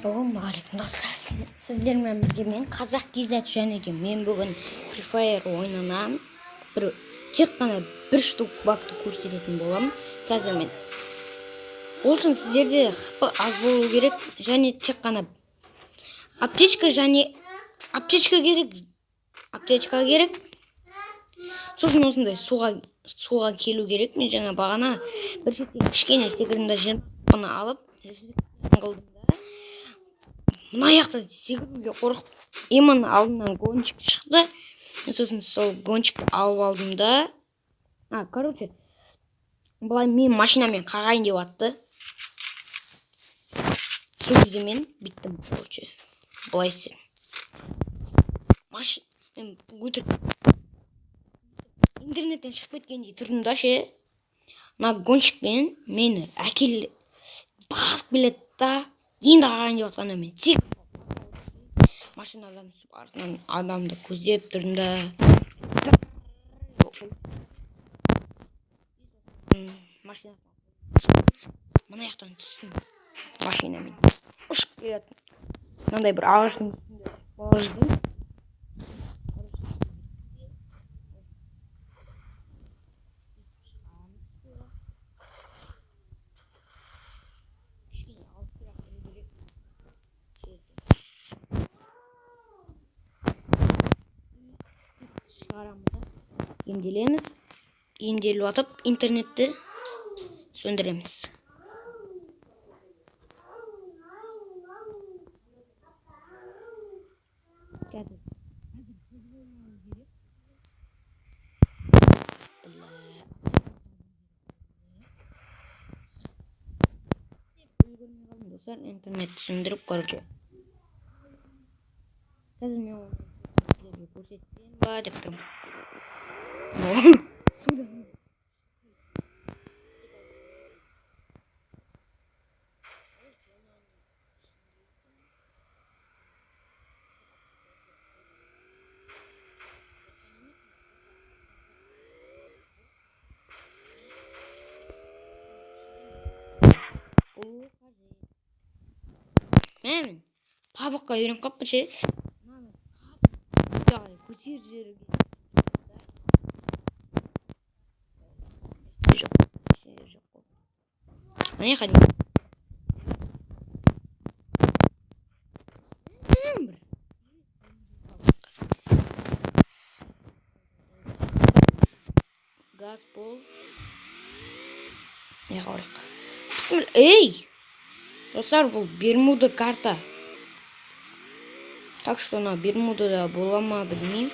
Ассалаумағалейкум достар, сіздермен бірге мен қазақ кизет және де мен бүгін Free Fire ойынынан тек қана бір штук багты көрсететін боламын. Қазір мен болсын, сіздерде хп аз болу керек және тек қана аптечка керек. Сосын осындай суға келу керек. Мен жаңа бағана бір шеттен кішкене секірімді жинап алып қылдым. Мына жақта секіруге қорқып, именно алдымнан гонщик шықты. Сосын сол гонщикті алып алдым да. Былай мен машинамен қағайын деп атты. Сол кезде мен биттім, былай істедім. Мен интернеттен шығып кеткендей тұрдым да ше. Мына гонщикпен мені басып келеді да. Енді қағайын деп атқанда мен машинадан түсіп артынан адамды көздеп тұрдым да. Мына жақтан түстім машинамен. Ұшып келеді. Мынандай бір ағаштың үстінде емделеміз. Емделіп атып интернетті сөндіреміз. Достар, интернетті сөндіріп көрді. Қазір мен оны көрсетсем ба деп тұрмын. Мен пабыққа үйреніп қаппын ше. Көтер жерге міне қадим. Газ бол. Эй! Достар, бұл Бермуда карта. Так что на Бермудада бола ма білмеймін.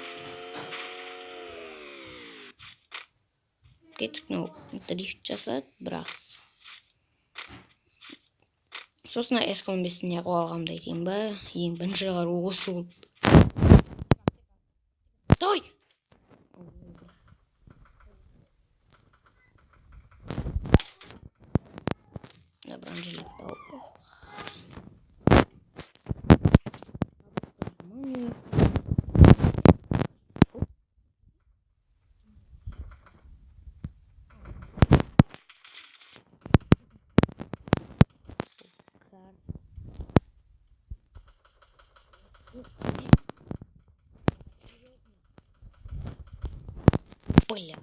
Кеттік, дрифт жасады біраз. Сосын S15-ін неғып алғамды айтайын ба? Ең бірінші қару осы болды. Давай! Бронжилет тауып. Бля.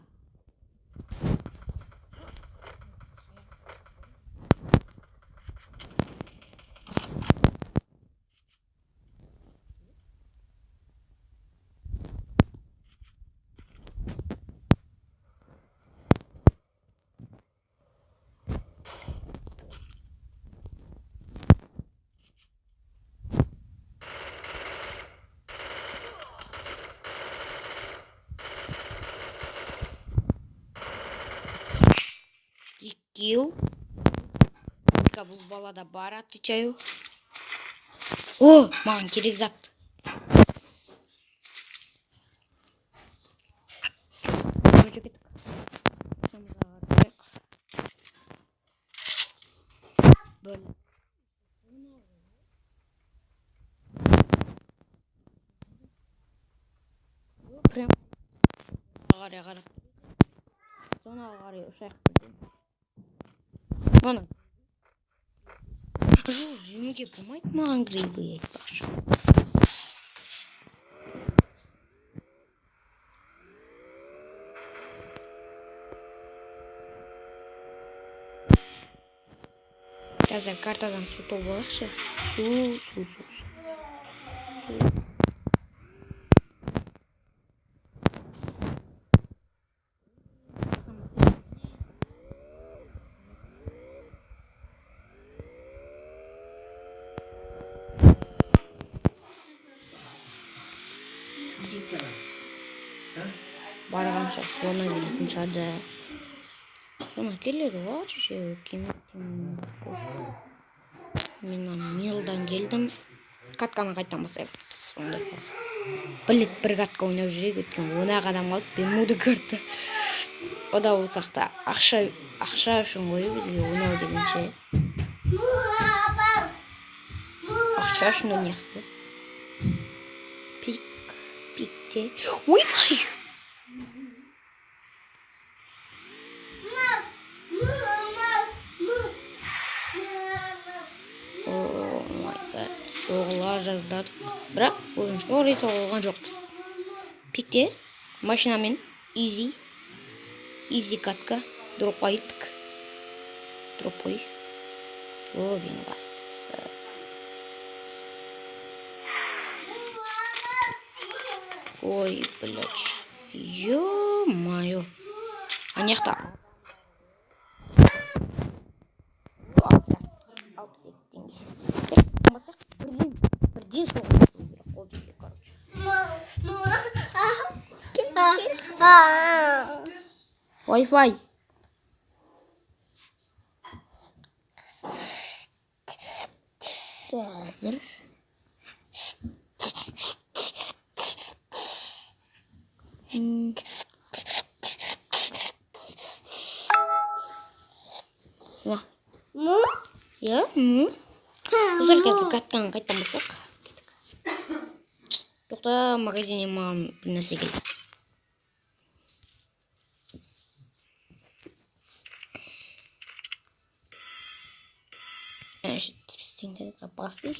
Кил. Бұл балада бар, отвечаю. О, маған керек зат. Прям қарай. Соны қарай ұшақ. Mana. Жемге болмайды маған грибы айтпақшы. Қазір картадан су тауып алайықшы. Су. Барғанша соны келетін шығарды. Соны келеді ғой шеше мен милдан келдім. Катканы қайттан басайық. Сонда қазір. Бір катка ойнап жүрейік, өткен 10 адам қалып, Бермуда карта. Ода болсақ та ақша үшін ғой бізге ойнау дегенше. Ақша үшін ойнайық. Пикте. Ойбай! Соғыла жаздадық. Бірақ өкінішке орай соғылған жоқпыз. Пикте машинамен изи катка дроп қойдық. Дроп қой. Бен бастысы. Ой, блядь. Ё-моё. Анияқта. Бірден соғылып ол бізге, короче. Wi-Fi. Қазір. Я? Güzel қазір қайттан басақ. Тоқта магазиннен маған бір нәрсе келді. Бізден запасы.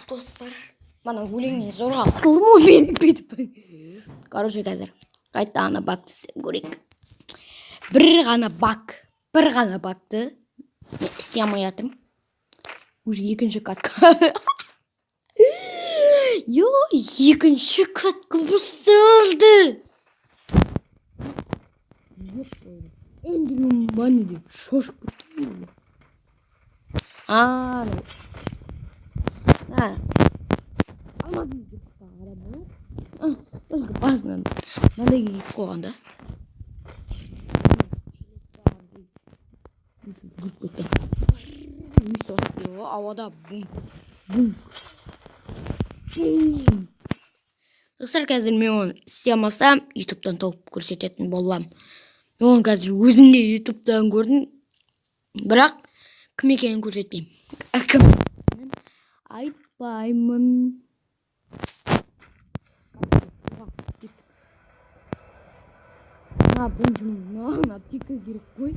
Достар, мана өлеңнен зорға құтылдым мен кетіп. Короче, қазір қайттан бакты көрейік. Бір ғана бакты мен істей алмай жатырмын. Уже екінші катка. Екінші катка басталды. Эндрю маны деп шошып кетті. Алмадым деп қарап. Только басынан мынандай келіп қойғанда. Ауада бум. Достар, қазір мен оны істей алмасам, ютубтан тауып көрсететін боламын. Мен оны қазір өзім де ютубтан көрдім. Бірақ кім екенін көрсетпеймін. Кім айтпаймын. Бұнжым аптека керек қой.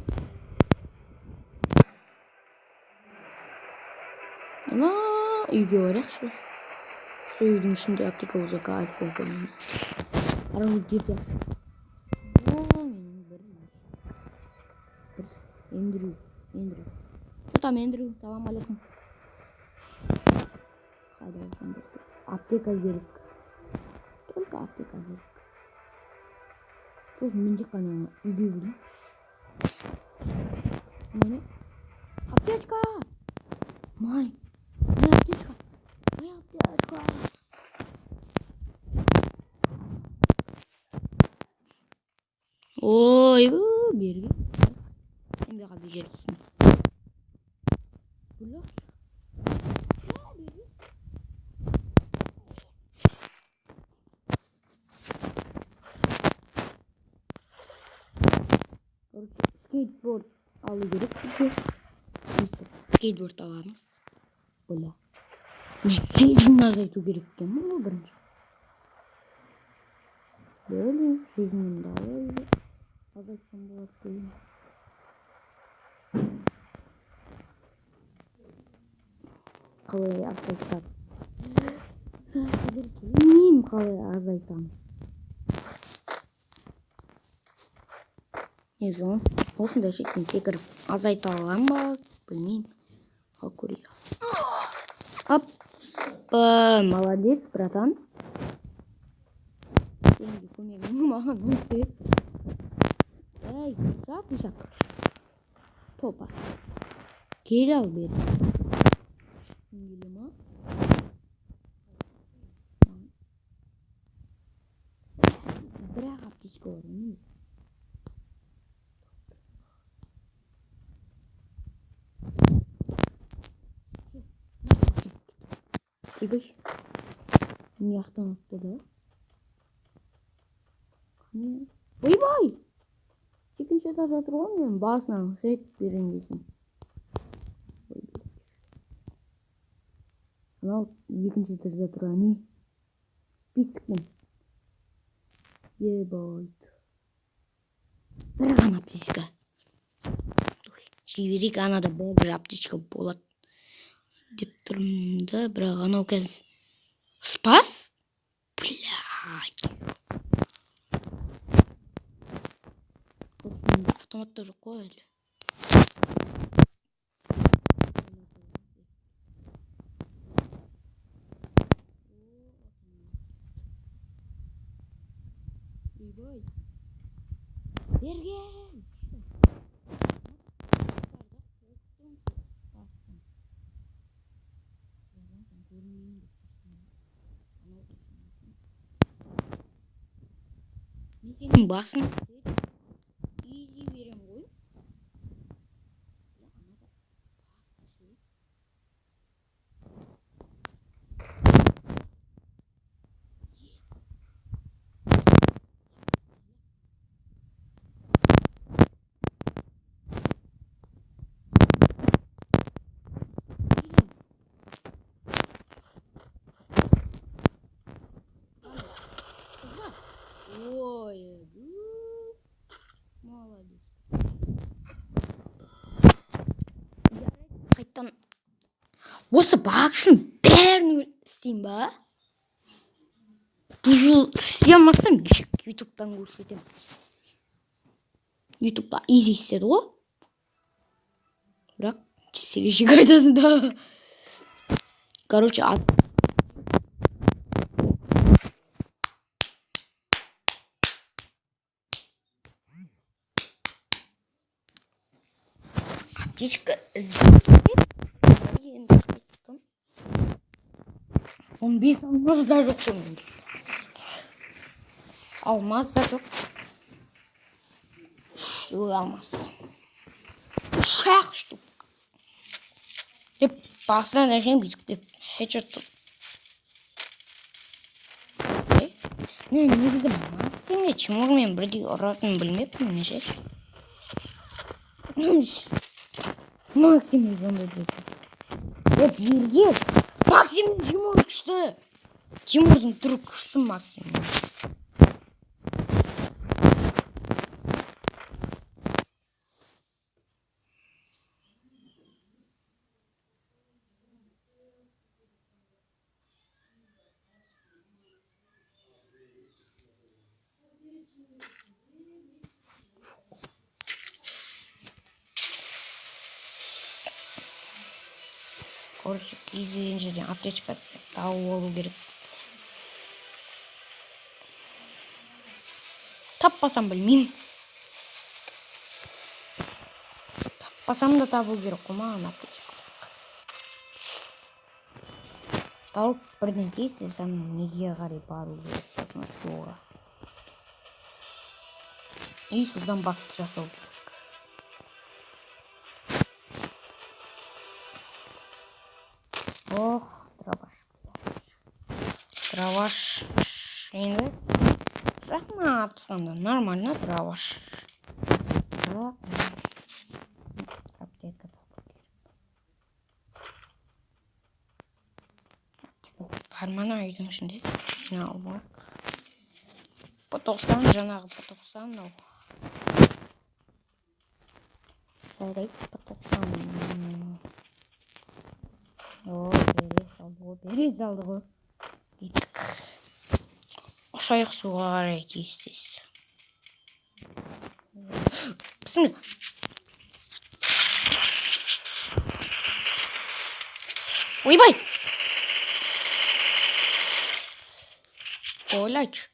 Үйге барайықшы. Үйдің ішінде аптека болса кайф болған. Арау кетті. Эндрю. Что там, Эндрю? Салам алейкум. Аптека керек. Только аптека керек. Тоже мен тек қана үйге келдім. Аптечка! Май аптечка! Ой, берге. Ембеға бегерсін. Skateboard alу gerek bize. Skateboard alamız. Böyle. Şeyden azaltı gerekken mi birinci? Böyle şeyden daha iyi. Azaltım da yapayım. Kalaya azaltam. Bilmiyorum kalaya azaltam. Neyse o. Olsun da şeklini sekirip azaltalım bak. Bilmiyorum. Hakuriza. Hop. Молодец, братан. Деньги көмегің маған өте. Ей, жатышақ. Топа. Кері ал бері. Келе ма? Бірақ аптечка бар. Не? Ебай. Мияқтан атты да. Ойбай! Екінші этажда тұрған мен басынан жет берен дейсің. Анау екінші этажда тұрған не? Пискін. Ебайт. Бір ғана аптечка. Жіберек анада бір аптечка болады. Деп тұрмын да, бірақ анау кәз спас? Блядь. Автоматта жоқ қой әлі. Ебай. Берген. Мен сенің басын изи берем ғой. Ой, молодец. Қайттан осы баг үшін бәрін істеймін ба? Бұл жыл істей алмасам ютубтан көрсетемін. Ютубта изи істеді ғой. Бірақ кестеге жек айтасың да. Короче, аптечка іздеп. Енді қайттым. 15 алмаз да жоқ сонымен. Алмаз да жоқ. 3 алмаз. 3 штук. Деп басынан әжен бүйтіп деп хедшоттым. Не, негізі Максимге чумырмен бірдей ұратын білмеппін мен ше. Максимге сондай дейді. Деп ерге Максимнің Тимур күшті. Тимурдың түрі күшті Максимнің. Короче, кез келген жерден аптечка тауып алу керек. Таппасам білмеймін. Таппасам да табу керек қой маған аптечка. Тауып бірден тесілсем неге қарай бару керек суға. И судан бакт жасау керек. Ох, дробаш. Дробаш. Енді рахмат, сонда нормально дробаш. мана үйдің ішінде. Алма. P90 жаңағы P90 мынау. Жарайды, P90. Бере салды ғой. Кеттік. Ұшайық суға қарай тез. Бісміллә. Ойбай! Ойлайчы.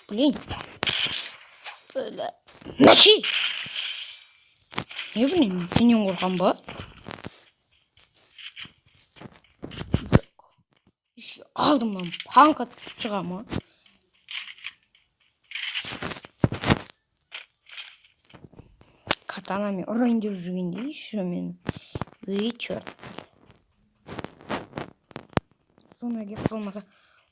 Блин. Бля. Мәші! Не білейін, сенен қорқам ба? Алдымнан панка түсіп шыға ма? Катанамен ұрайын деп жүргенде еще мен. Үй, черт. Соны кеп қалмаса.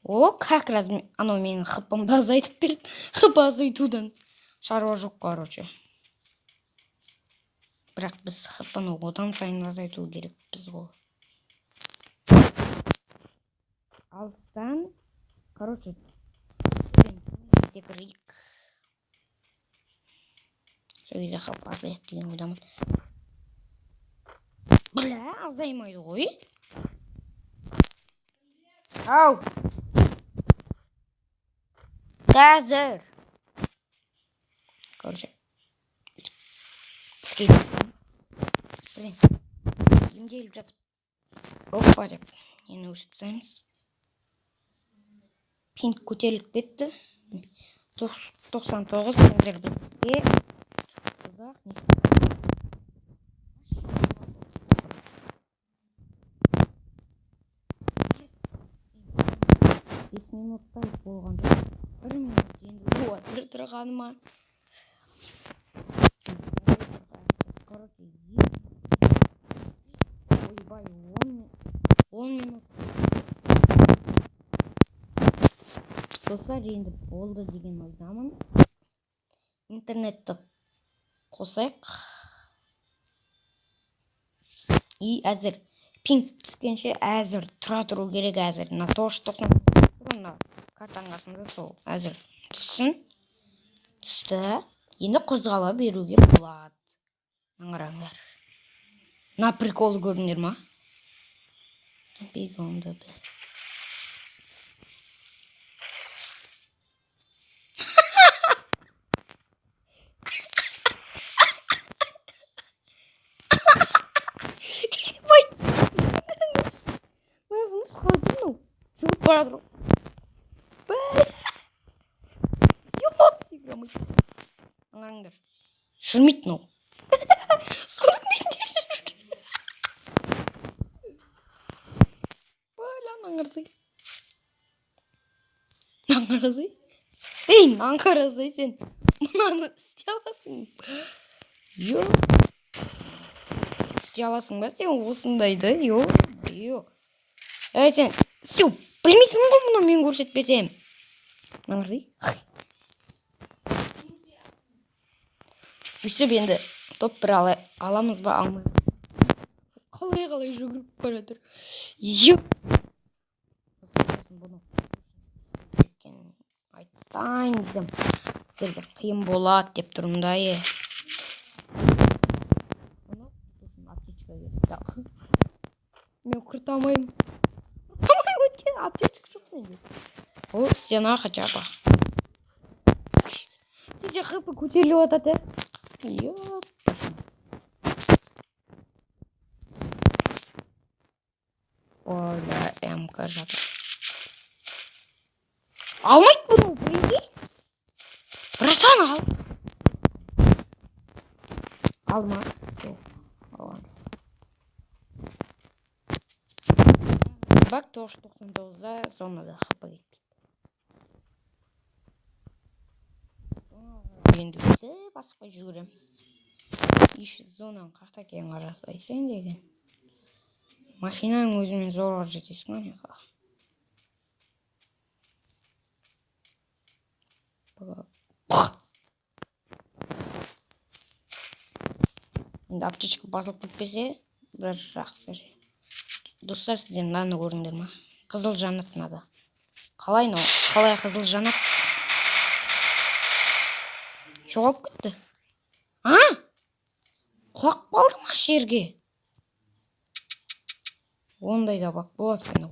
О, как раз анау менің хпымды азайтып берді. Хп азайтудан. Шаруа жоқ, короче. Бірақ біз хпны одан сайын азайту керекпіз ғой. Алыстан, короче, рик. Сол кезде хп азайық деген ойдамын. Бля, азаймайды ғой. Ау! Қазір! Короче. Скейт. Блин. Емделіп жатып. Опа деп. Нені өшіп тастаймыз. Пинт көтеріліп кетті. 99 сендер бізге. Ұзақ не? 5 минуттай болған жоқ. 1 минут енді бір тұрғаныма. Ойбай, 10 минут. Достар, енді болды деген ойдамын. Интернетті қосайық. И әзір. Пинг түскенше әзір тұра тұру керек әзір. На 990 картаның қасында сол әзір түссін. Түсті. Енді қозғала беруге болады. Аңыраңдар. На прикол көрдіңдер ма? Бегонда бе. Парадро. Аңыраңдар. Жүрмейді мынау. Соның менде жүр. Наңғырзай. Наңғырзай? Ей, наңғырзай сен. Мынаны істей аласың. Йо. Істей аласың ба сен осындайды? Йо. Әй сен, сен білмейсің ғой мұны мен көрсетпесем. Наңғырзай. Өйстіп енді топ бір аламыз ба алмай. Қалай жүгіріп баратыр. Йо. Айтайын десем, сіздерге қиын болады деп тұрмын да. Мен құртамайым. Өткен аптечка жоқ менде. О, стена хотя бы. Сізде хп көтеріліп атады. Йоп. Оля, МК жатыр. Алмайды бұны, білге? Братан, ал. Алма. Бак 999-да зонада хапа кетпейді. Енді бізді баспай жүгіреміз. Еш зонаның қақта кейін қарасайсың деген. Машинаның өзімен зорға жетесің ғой. Енді аптечка басылып кетпесе, бір жақсы. Достар, сіздер мынаны көрдіңдер ма? Қызыл жанат мынада. Қалай мынау? Қалай қызыл жанат? Жоғалып кетті. А? Құлап қалды ма жерге? Ондай да бак болады екен.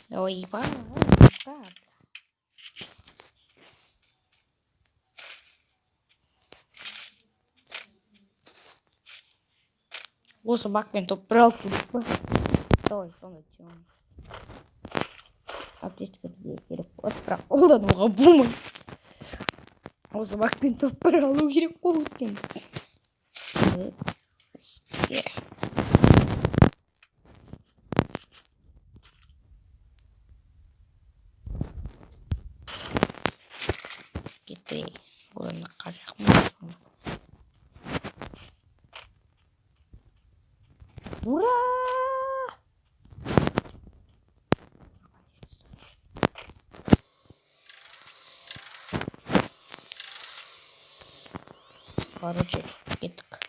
Давай, осы бакпен топ бір алып келдік па? Давай, сонда тем. Аптечка бізге керек болады, бірақ қолдануға болмайды. Осы бакпен топ бір алу керек қой өткен. Кетті. Орынға қажақмыз. Ура! Короче, кеттік.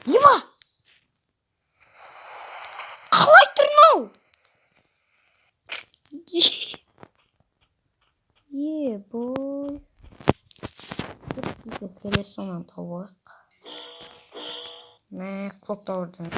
Еба! Қалай тұрмау? Бой. Келесі сонан тауық. Мә, клок тауырдың.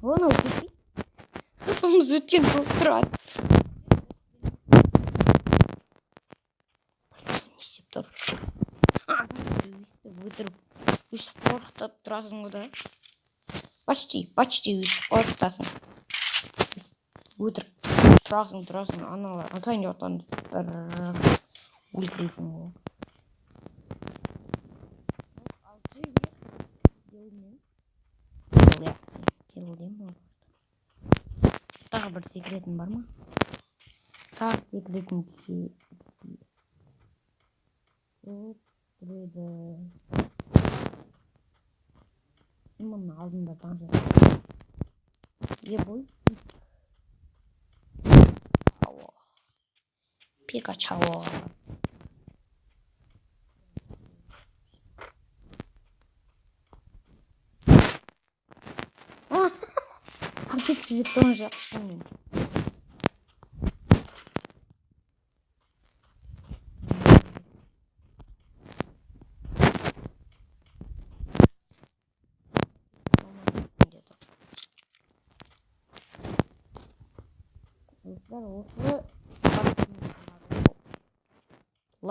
Оны өтпей. Қапымыз өткен тұрады. Не істеп тұр? Өтіріп. Өсіп қорқытып тұрасың ғой. Почти өсіп қорқытасың. Өтіріп. Тұрасың. Аналар. Атайын жақтан өлтіресің ғой. Тағы бір секретім бар ма? Тағы секретім тұреді. Мұның алдында таңжы. Ебой. Пикачао. Аптечка жеп тұрған жақсың.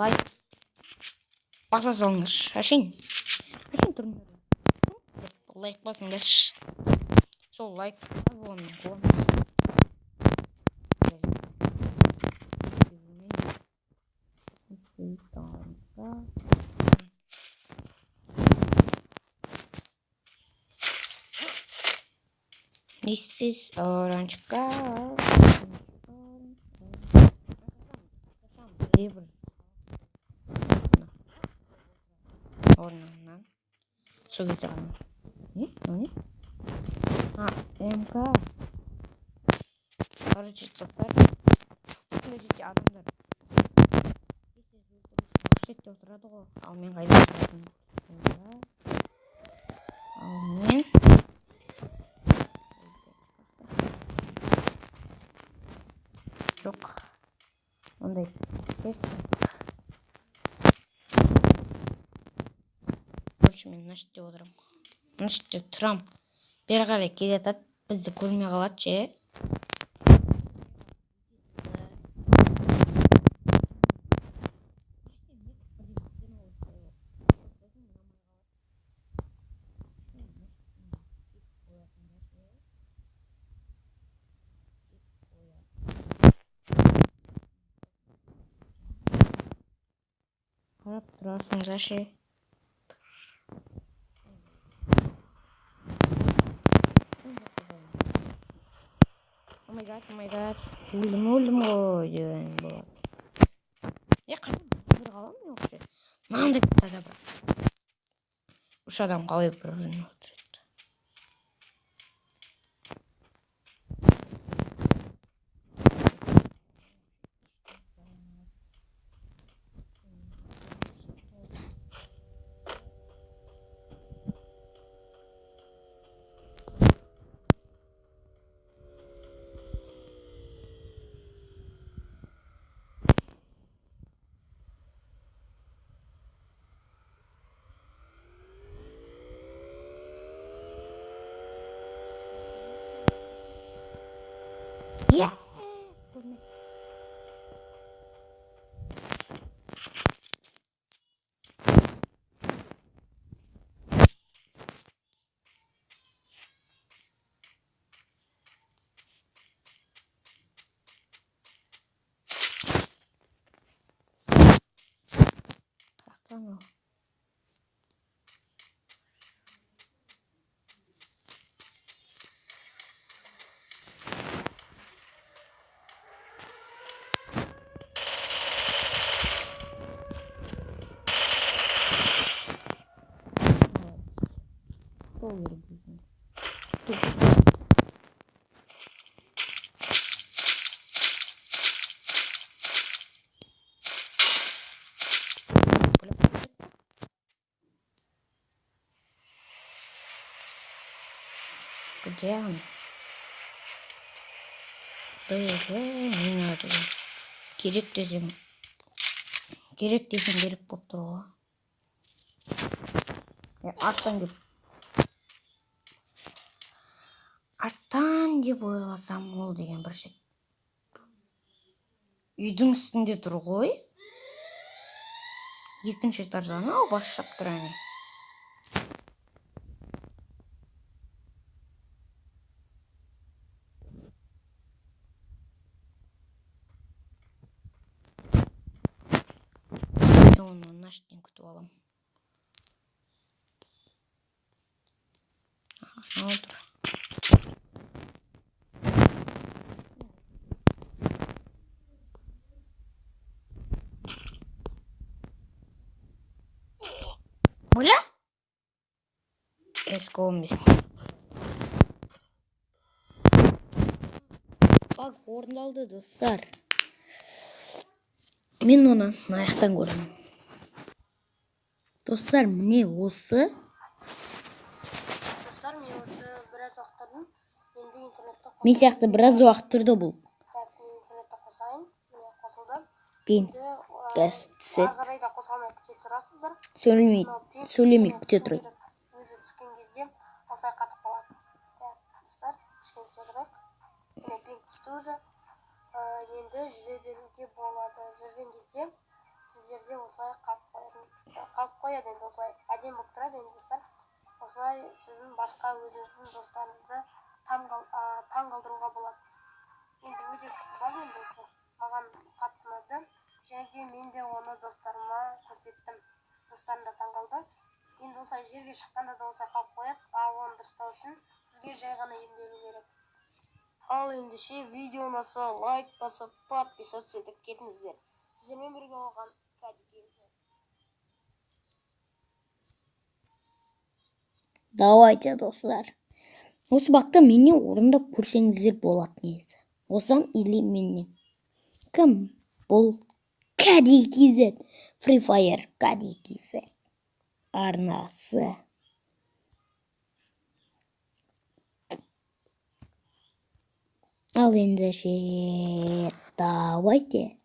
Лайк баса салыңыз. Әшейін тұрыңдар. Лайк басыңдар. Сол лайк This is orange car. Орнынан шығып тұрған. Не? МК. Короче, топтар. Жеке адамдар. Шетте отырады ғой. Ал мен қайда отыратын? Ал мен жоқ. Ондай. Короче, мен мына жерде отырамын. Мына жерде тұрамын. Бері қарай келе жатады. Бізді көрмей қалады ше. Тұрасың зашы. Oh my god. Өлдім ғой деген болады. Қандай бір қалам не вообще? Мынандай таза бір. Үш адам қалай бір-бірін өлтіреді? Я. Tamam. Sol yeri buldum. Где он? Не надо. Керек десең керек болып тұр ғой. Арттан деп ойласам ол деген бір шет. Үйдің үстінде тұр ғой. Екінші этаждан ау басып тұр әне. Оны наштен күтіп алам. Отыр. Бля? Эскомбис. Бак орындалды достар. Мен оны аяқтан көремін. Достар, міне осы. Достар, мен осы біраз уақыттардың енді интернетті қосайын. Мен сияқты біраз уақыт тұрды бұл. Мен интернетті қосайын. Міне қосылды. Енді қарай да қосалмай күте тұрасыздар. Сөйлемей күте тұрайын. Өзі түскен кезде осылай қатып қалады. Достар, кішкене тұрайық. Міне пен түсті уже. Енді жүре беруге болады. Жүрген кезде сіздерде осылай қалып қояды, енді осылай әдем болып тұрады. Енді достар, осылай сіздің басқа өзіңіздің достарыңызды таң қалдыруға болады. Енді өте күшті бар енді осы. Маған қатты ұнады. Және де мен де оны достарыма көрсеттім. Достарым да таң қалды. Енді осылай жерге шыққанда да осылай қалып қояды. Ал оны дұрыстау үшін сізге жай ғана емделу керек. Ал ендеше видеоны лайк басып, подписаться етіп кетіңіздер. Сіздермен бірге болған кәдеге. Давайте, достар. Осы бақта мені орындап көрсеңіздер болады негізі. Осам или менен. Кім? Бұл KDKZ. Free Fire KDKZ. Арнасы. Ал ендеше, давайте.